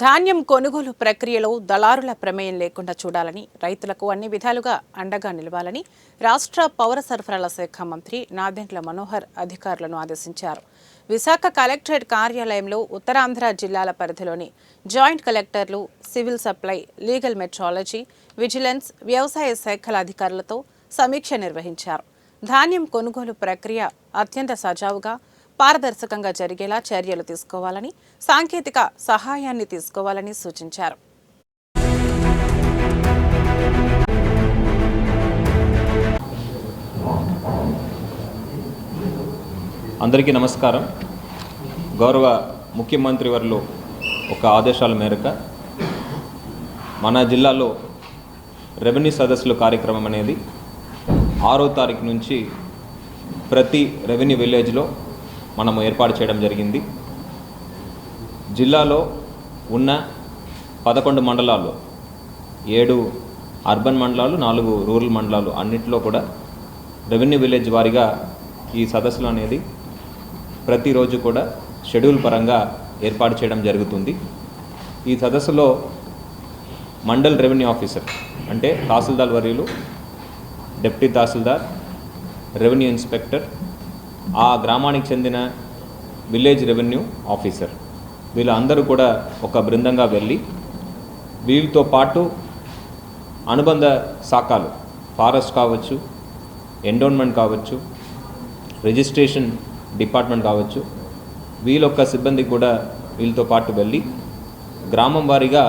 ధాన్యం కొనుగోలు ప్రక్రియలో దళారుల ప్రమేయం లేకుండా చూడాలని, రైతులకు అన్ని విధాలుగా అండగా నిలవాలని రాష్ట్ర పౌర సరఫరాల శాఖ మంత్రి నాదెండ్ల మనోహర్ అధికారులను ఆదేశించారు. విశాఖ కలెక్టరేట్ కార్యాలయంలో ఉత్తరాంధ్ర జిల్లాల పరిధిలోని జాయింట్ కలెక్టర్లు, civil supply, legal metrology, vigilance, వ్యవసాయ శాఖల అధికారులతో సమీక్ష నిర్వహించారు. ధాన్యం కొనుగోలు ప్రక్రియ అత్యంత సజావుగా, పారదర్శకంగా జరిగేలా చర్యలు తీసుకోవాలని, సాంకేతిక సహాయాన్ని తీసుకోవాలని సూచించారు. అందరికీ నమస్కారం. గౌరవ ముఖ్యమంత్రి వర్యులు ఒక ఆదేశాల మేరకు మన జిల్లాలో రెవెన్యూ సదస్సుల కార్యక్రమం అనేది 6వ తారీఖు నుంచి ప్రతి రెవెన్యూ విలేజ్లో మనము ఏర్పాటు చేయడం జరిగింది. జిల్లాలో ఉన్న 11 మండలాలు, 7 అర్బన్ మండలాలు, 4 రూరల్ మండలాలు అన్నింటిలో కూడా రెవెన్యూ విలేజ్ వారీగా ఈ సదస్సులు అనేది ప్రతిరోజు కూడా షెడ్యూల్ పరంగా ఏర్పాటు చేయడం జరుగుతుంది. ఈ సదస్సులో మండల్ రెవెన్యూ ఆఫీసర్ అంటే తహసీల్దార్ వర్యులు, డిప్యూటీ తహసీల్దార్, రెవెన్యూ ఇన్స్పెక్టర్, ఆ గ్రామానికి చెందిన విలేజ్ రెవెన్యూ ఆఫీసర్ వీళ్ళందరూ కూడా ఒక బృందంగా వెళ్ళి వీళ్ళతో పాటు అనుబంధ శాఖలు, ఫారెస్ట్ కావచ్చు, ఎండోన్మెంట్ కావచ్చు, రిజిస్ట్రేషన్ డిపార్ట్మెంట్ కావచ్చు, వీళ్ళొక్క సిబ్బంది కూడా వీళ్ళతో పాటు వెళ్ళి గ్రామం వారీగా